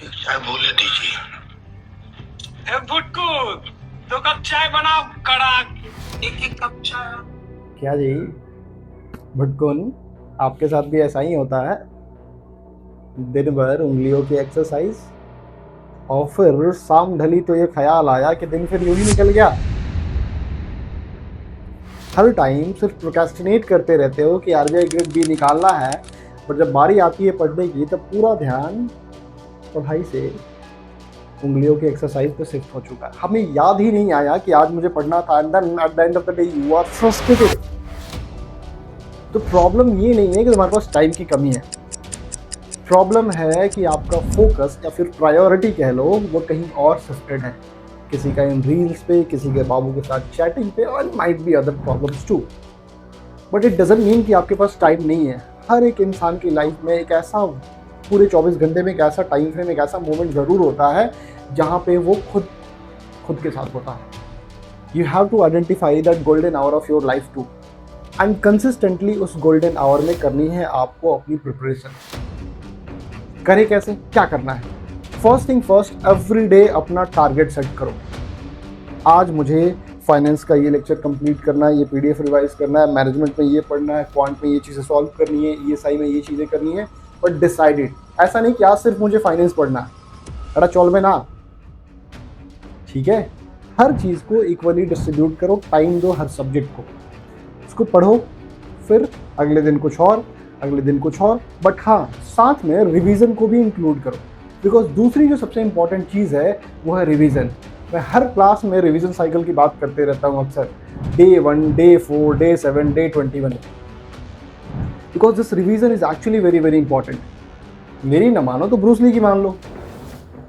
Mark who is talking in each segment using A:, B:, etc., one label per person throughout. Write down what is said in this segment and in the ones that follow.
A: एक चाय बोले दीजिए।
B: ए भुटकू, 2 कप चाय बनाओ कड़क। एक कप चाय।
C: क्या जी भुटकुन, आपके साथ भी ऐसा ही होता है? दिन भर उंगलियों की एक्सरसाइज और फिर शाम ढली तो ये ख्याल आया कि दिन फिर यूं ही निकल गया। हर टाइम सिर्फ प्रोक्रेस्टिनेट करते रहते हो कि आरबीआई ग्रेड बी निकालना है, पर जब बारी आती है पढ़ने की तब पूरा ध्यान पढ़ाई से उंगलियों की एक्सरसाइज पे शिफ्ट हो चुका है। हमें याद ही नहीं आया कि आज मुझे पढ़ना था, and then at the end of the day you are frustrated. तो प्रॉब्लम ये नहीं है कि तुम्हारे पास टाइम की कमी है, प्रॉब्लम है कि आपका फोकस या फिर प्रायोरिटी कह लो वो कहीं और शिफ्टेड है। किसी का इन रील्स पे, किसी के बाबू के साथ चैटिंग पे, और might be other problems too. But it doesn't mean कि आपके पास टाइम नहीं है। हर एक इंसान की लाइफ में एक ऐसा पूरे 24 घंटे में एक ऐसा टाइम फ्रेम, एक ऐसा मोमेंट ज़रूर होता है जहाँ पे वो खुद के साथ होता है। You have to identify that golden hour of your life too, and consistently उस गोल्डन आवर में करनी है आपको अपनी प्रिपरेशन। करें कैसे, क्या करना है? First thing first, every day अपना टारगेट सेट करो। आज मुझे फाइनेंस का ये लेक्चर कंप्लीट करना है, ये पीडीएफ रिवाइज करना है, मैनेजमेंट में ये पढ़ना है, क्वांट में ये चीज़ें सॉल्व करनी है, ईएसआई में ये चीज़ें करनी है। बट डिसाइडेड, ऐसा नहीं कि आज सिर्फ मुझे फाइनेंस पढ़ना है, अड़ा चौल में ना, ठीक है? हर चीज़ को इक्वली डिस्ट्रीब्यूट करो, टाइम दो हर सब्जेक्ट को, उसको पढ़ो, फिर अगले दिन कुछ और, अगले दिन कुछ और। बट हाँ, साथ में रिवीजन को भी इंक्लूड करो, बिकॉज दूसरी जो सबसे इंपॉर्टेंट चीज़ है वो है रिवीजन। मैं हर क्लास में रिवीजन साइकिल की बात करते रहता हूँ अक्सर, day 1, day 4, day 7, day 21, because this revision is actually very very important. मेरी ना मानो तो ब्रूस ली की मान लो,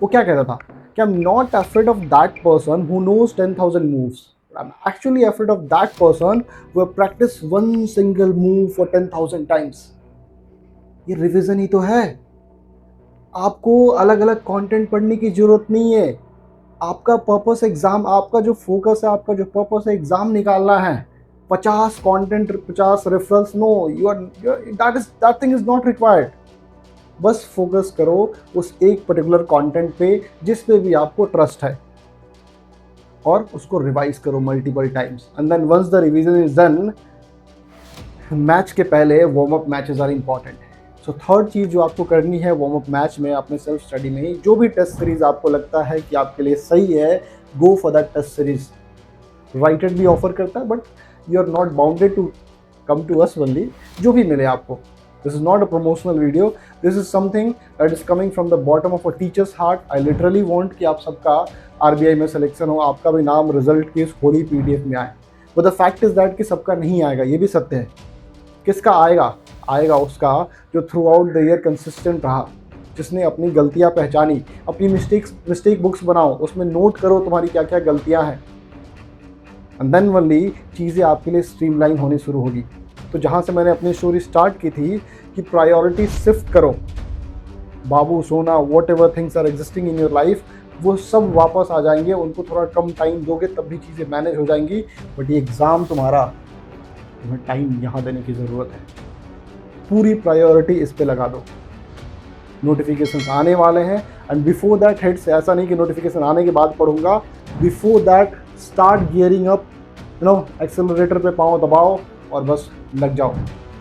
C: वो क्या कहता था कि I am not afraid of that person who knows 10,000 moves, I am actually afraid of that person who have practice one single move for 10,000 times. ये रिवीजन ही तो है। आपको अलग अलग कंटेंट पढ़ने की जरूरत नहीं है। आपका पर्पस एग्जाम, आपका जो फोकस है, आपका जो पर्पस है एग्जाम निकालना है। 50 content, 50 reference, no, you are that thing is not required. बस फोकस करो उस एक पर्टिकुलर कंटेंट पे जिस पे भी आपको ट्रस्ट है, और उसको रिवाइज करो multiple times, and then once the revision is done, match के पहले warm up matches are important. So third चीज़ जो आपको करनी है वार्म अप मैच में, अपने सेल्फ स्टडी में जो भी टेस्ट सीरीज आपको लगता है कि आपके लिए सही है, go for that test series. राइटेड भी ऑफर करता है, but you are not bounded to come to us only, जो भी मिले आपको। This is not a promotional video, this is something that is coming from the bottom of a teacher's heart. I literally want कि आप सबका RBI में selection हो, आपका भी नाम रिजल्ट की इस होली पीडीएफ में आए। But the fact is that कि सबका नहीं आएगा, ये भी सत्य है। किसका आएगा? आएगा उसका जो through out the year consistent रहा, जिसने अपनी गलतियां पहचानी। अपनी मिस्टेक बुक्स बनाओ, उसमें नोट करो तुम्हारी क्या क्या गलतियां हैं, एंड देन ओनली चीज़ें आपके लिए स्ट्रीमलाइन होनी शुरू होगी। तो जहाँ से मैंने अपनी स्टोरी स्टार्ट की थी कि प्रायोरिटी शिफ्ट करो, बाबू सोना, whatever things are existing in your life, वो सब वापस आ जाएंगे। उनको थोड़ा कम टाइम दोगे तब भी चीज़ें मैनेज हो जाएंगी। बट ये एग्ज़ाम तुम्हारा, तुम्हें टाइम यहाँ देने की ज़रूरत है। पूरी प्रायोरिटी इस पे लगा दो। नोटिफिकेशंस आने वाले हैं, एंड बिफोर दैट हिट्स, ऐसा नहीं कि नोटिफिकेशन आने के बाद पढ़ूंगा, before that start gearing up, accelerator पे पाँव दबाओ और बस लग जाओ।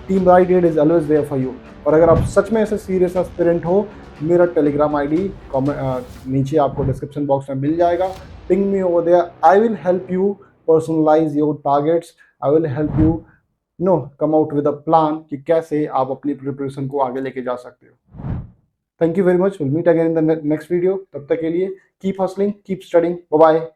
C: Team right ed is always there for you. और अगर आप सच में ऐसे सीरियस एस्पिरेंट हो, मेरा टेलीग्राम आईडी नीचे आपको डिस्क्रिप्शन बॉक्स में मिल जाएगा, ping me over there. I will help you personalise your targets, I will help you come out with a plan कि कैसे आप अपनी प्रिपरेशन को आगे लेके जा सकते हो। Thank you very much, will meet again in the next video. तब तक के लिए keep hustling, keep studying, bye bye.